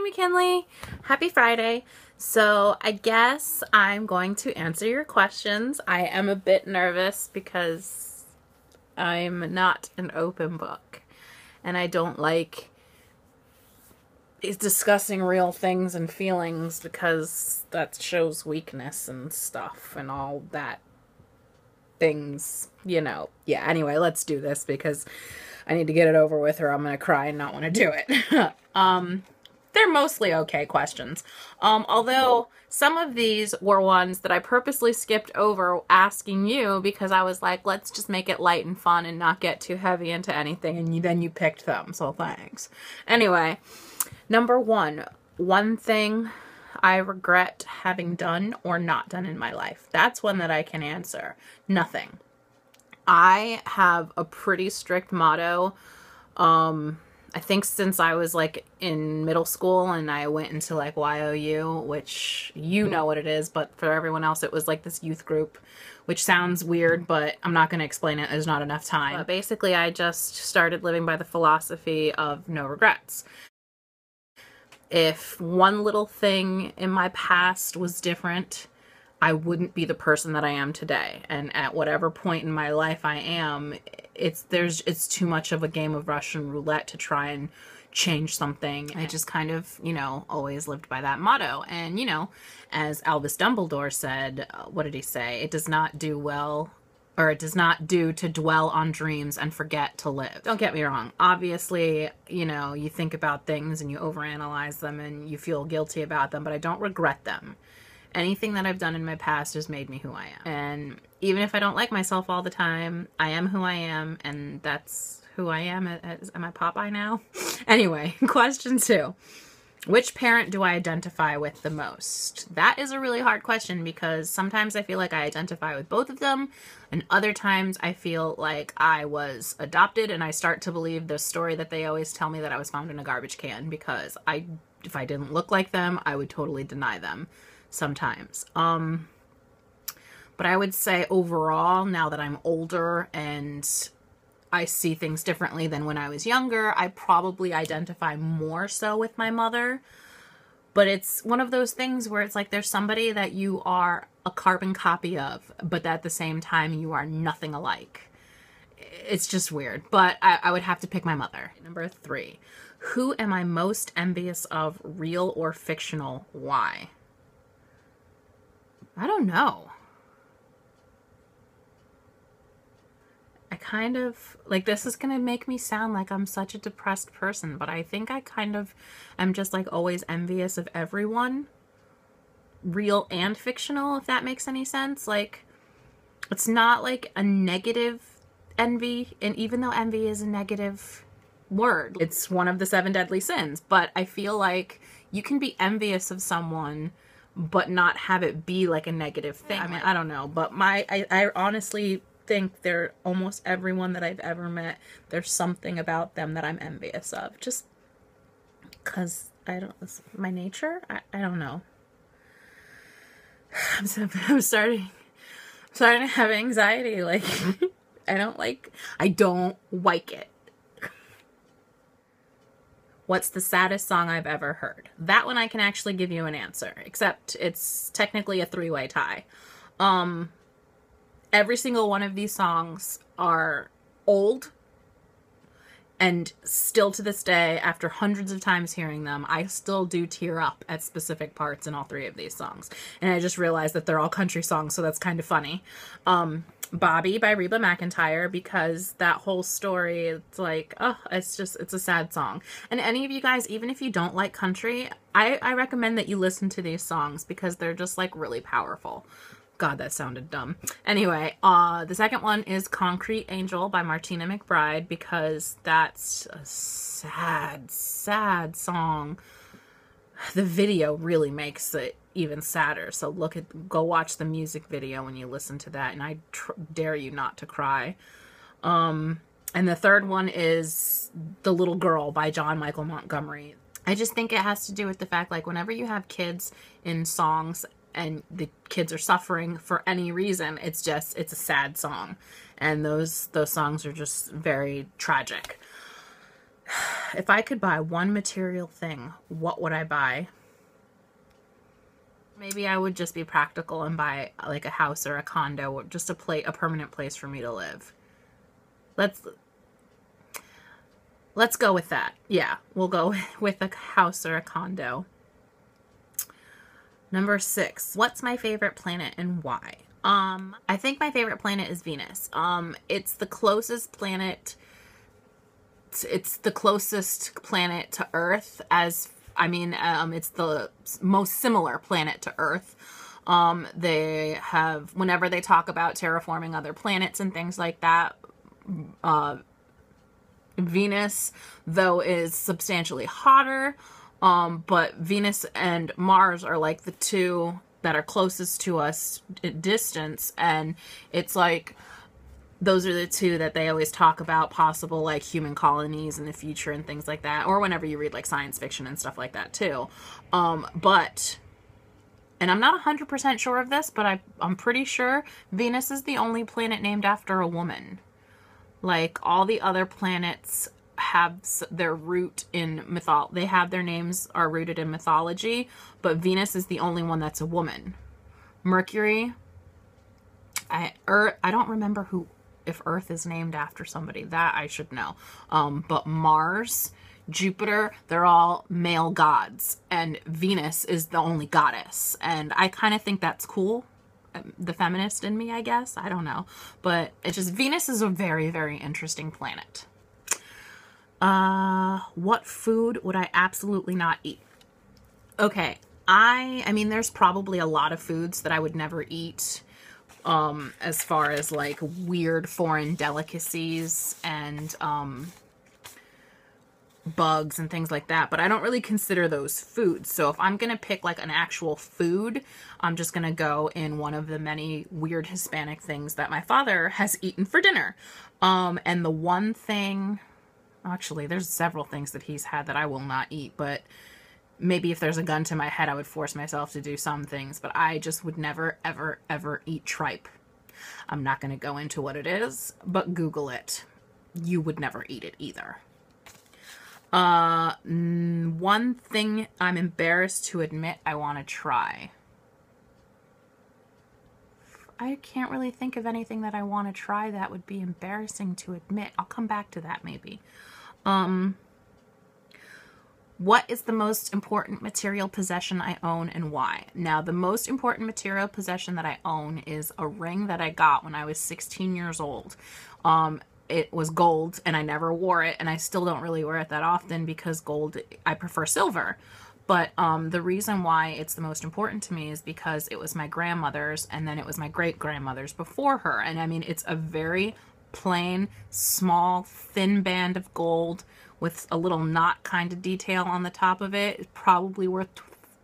McKinley. Happy Friday. So I guess I'm going to answer your questions. I am a bit nervous because I'm not an open book and I don't like discussing real things and feelings because that shows weakness and stuff and all that things, you know. Yeah, anyway, let's do this because I need to get it over with or I'm going to cry and not want to do it. They're mostly okay questions. Although some of these were ones that I purposely skipped over asking you because I was like, let's just make it light and fun and not get too heavy into anything. And then you picked them, so thanks. Anyway, number one thing I regret having done or not done in my life. That's one that I can answer. Nothing. I have a pretty strict motto. I think since I was like in middle school and I went into like YOU, which you know what it is, but for everyone else it was like this youth group, which sounds weird, but I'm not going to explain it. There's not enough time. But basically I just started living by the philosophy of no regrets. If one little thing in my past was different, I wouldn't be the person that I am today. And at whatever point in my life I am, it's too much of a game of Russian roulette to try and change something. I just kind of, you know, always lived by that motto. And, you know, as Albus Dumbledore said, what did he say? It does not do well, or it does not do to dwell on dreams and forget to live. Don't get me wrong. Obviously, you know, you think about things and you overanalyze them and you feel guilty about them, but I don't regret them. Anything that I've done in my past has made me who I am. And even if I don't like myself all the time, I am who I am, and that's who I am. Am I Popeye now? Anyway, question 2. Which parent do I identify with the most? That is a really hard question because sometimes I feel like I identify with both of them, and other times I feel like I was adopted, and I start to believe the story that they always tell me that I was found in a garbage can because if I didn't look like them, I would totally deny them. Sometimes. But I would say overall, now that I'm older and I see things differently than when I was younger, I probably identify more so with my mother. But it's one of those things where it's like there's somebody that you are a carbon copy of, but at the same time you are nothing alike. It's just weird. But I would have to pick my mother. Number 3. Who am I most envious of, real or fictional? Why? I don't know. I kind of, like, this is gonna make me sound like I'm such a depressed person, but I think I kind of am just, like, always envious of everyone. Real and fictional, if that makes any sense. Like, it's not, like, a negative envy, and even though envy is a negative word, it's one of the 7 deadly sins, but I feel like you can be envious of someone but not have it be like a negative thing. I mean, I don't know, but I honestly think they're almost everyone that I've ever met, there's something about them that I'm envious of. Just because it's my nature. I don't know. I'm starting to have anxiety. Like, I don't like it. What's the saddest song I've ever heard? That one I can actually give you an answer, except it's technically a 3-way tie. Every single one of these songs are old, and still to this day, after hundreds of times hearing them, I still do tear up at specific parts in all 3 of these songs. And I just realized that they're all country songs, so that's kind of funny. Bobby by Reba McEntire, because that whole story, it's like, oh, it's a sad song. And any of you guys, even if you don't like country, I recommend that you listen to these songs because they're just like really powerful. God, that sounded dumb. Anyway, the second one is Concrete Angel by Martina McBride, because that's a sad, sad song. The video really makes it even sadder. So go watch the music video when you listen to that, and I dare you not to cry. And the third one is The Little Girl by John Michael Montgomery. I just think it has to do with the fact, like, whenever you have kids in songs and the kids are suffering for any reason, it's a sad song. And those songs are just very tragic. If I could buy one material thing, what would I buy? Maybe I would just be practical and buy like a house or a condo, or just a permanent place for me to live. Let's go with that. Yeah, we'll go with a house or a condo. Number 6. What's my favorite planet and why? I think my favorite planet is Venus. It's the closest planet. It's the closest planet to Earth, it's the most similar planet to Earth. They have, whenever they talk about terraforming other planets and things like that, Venus, though, is substantially hotter, but Venus and Mars are like the two that are closest to us at distance, and it's like those are the two that they always talk about possible like human colonies in the future and things like that, or whenever you read like science fiction and stuff like that too. But, and I'm not 100% sure of this, but I'm pretty sure Venus is the only planet named after a woman. Like all the other planets have their root in they have their names are rooted in mythology, but Venus is the only one that's a woman. Mercury, I don't remember if Earth is named after somebody. That I should know. But Mars, Jupiter, they're all male gods, and Venus is the only goddess. And I kind of think that's cool. The feminist in me, I guess. I don't know. But it's just, Venus is a very, very interesting planet. What food would I absolutely not eat? Okay. I mean, there's probably a lot of foods that I would never eat. As far as like weird foreign delicacies and bugs and things like that, but I don't really consider those foods. So if I'm gonna pick like an actual food, I'm just gonna go in one of the many weird Hispanic things that my father has eaten for dinner. And the one thing, actually there's several things that he's had that I will not eat, but maybe if there's a gun to my head, I would force myself to do some things, but I just would never, ever, ever eat tripe. I'm not going to go into what it is, but Google it. You would never eat it either. One thing I'm embarrassed to admit I want to try. I can't really think of anything that I want to try that would be embarrassing to admit. I'll come back to that maybe. What is the most important material possession I own and why? Now, the most important material possession that I own is a ring that I got when I was 16 years old. It was gold and I never wore it, and I still don't really wear it that often because gold, I prefer silver. But the reason why it's the most important to me is because it was my grandmother's, and then it was my great-grandmother's before her. And I mean, it's a very plain, small, thin band of gold with a little knot kind of detail on the top of it. It's probably worth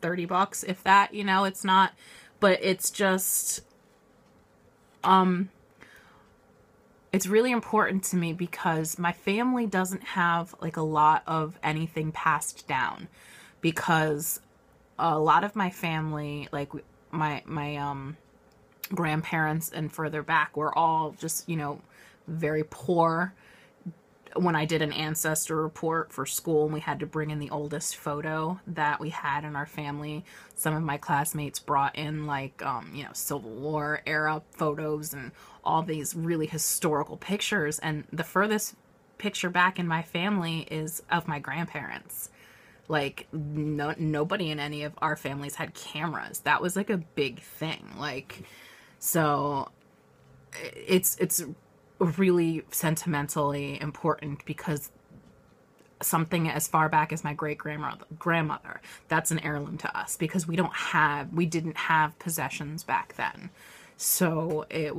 $30, if that, you know, it's not, but it's just, it's really important to me because my family doesn't have like a lot of anything passed down, because a lot of my family, like my grandparents and further back, were all just, you know, very poor. When I did an ancestor report for school and we had to bring in the oldest photo that we had in our family, some of my classmates brought in like, you know, Civil War era photos and all these really historical pictures. And the furthest picture back in my family is of my grandparents. Like nobody in any of our families had cameras. That was like a big thing. Like, so it's really sentimentally important because something as far back as my grandmother, that's an heirloom to us because we didn't have possessions back then. So it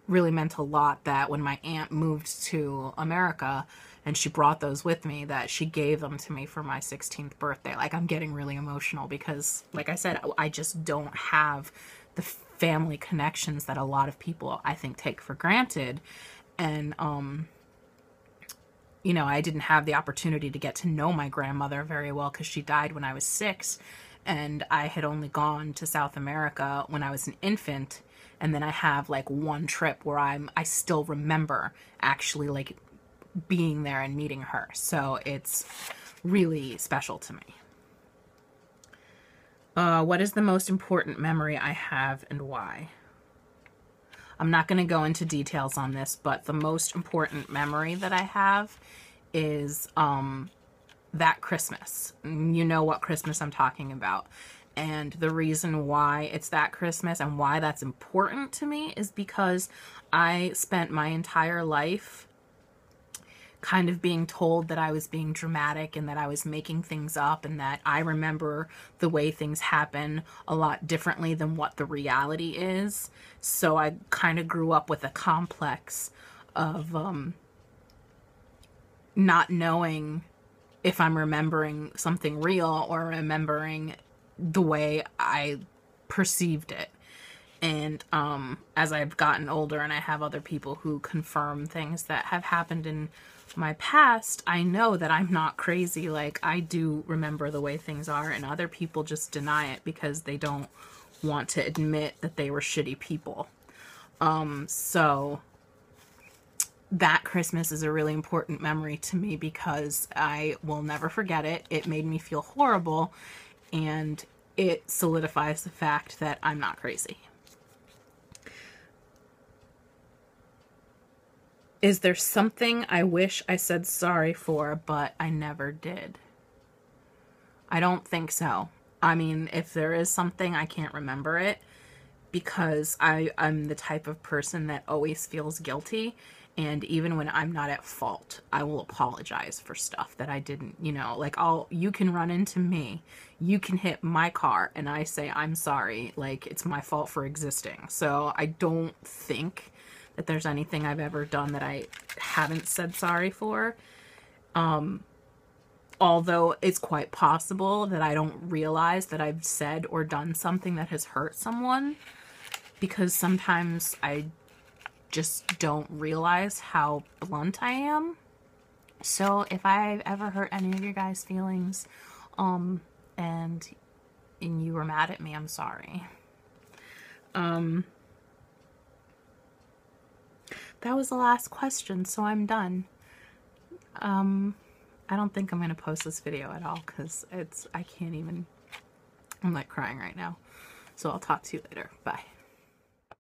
really meant a lot that when my aunt moved to America and she brought those with me, that she gave them to me for my 16th birthday. Like, I'm getting really emotional because, like I said, I just don't have the family connections that a lot of people, I think, take for granted. And, you know, I didn't have the opportunity to get to know my grandmother very well because she died when I was 6. And I had only gone to South America when I was an infant. And then I have like one trip where I still remember actually like being there and meeting her. So it's really special to me. What is the most important memory I have and why? I'm not going to go into details on this, but the most important memory that I have is that Christmas. You know what Christmas I'm talking about. And the reason why it's that Christmas and why that's important to me is because I spent my entire life kind of being told that I was being dramatic and that I was making things up, and that I remember the way things happen a lot differently than what the reality is. So I kind of grew up with a complex of not knowing if I'm remembering something real or remembering the way I perceived it. And as I've gotten older and I have other people who confirm things that have happened in my past, I know that I'm not crazy. Like, I do remember the way things are, and other people just deny it because they don't want to admit that they were shitty people. So that Christmas is a really important memory to me because I will never forget it. It made me feel horrible, and it solidifies the fact that I'm not crazy. Is there something I wish I said sorry for, but I never did? I don't think so. I mean, if there is something, I can't remember it because I'm the type of person that always feels guilty. And even when I'm not at fault, I will apologize for stuff that I didn't, you know, like you can run into me, you can hit my car, and I say, I'm sorry, like it's my fault for existing. So I don't think that there's anything I've ever done that I haven't said sorry for. Although it's quite possible that I don't realize that I've said or done something that has hurt someone, because sometimes I just don't realize how blunt I am. So if I've ever hurt any of your guys' feelings, and you were mad at me, I'm sorry. That was the last question, so I'm done. I don't think I'm going to post this video at all because I can't even, I'm like crying right now. So I'll talk to you later. Bye.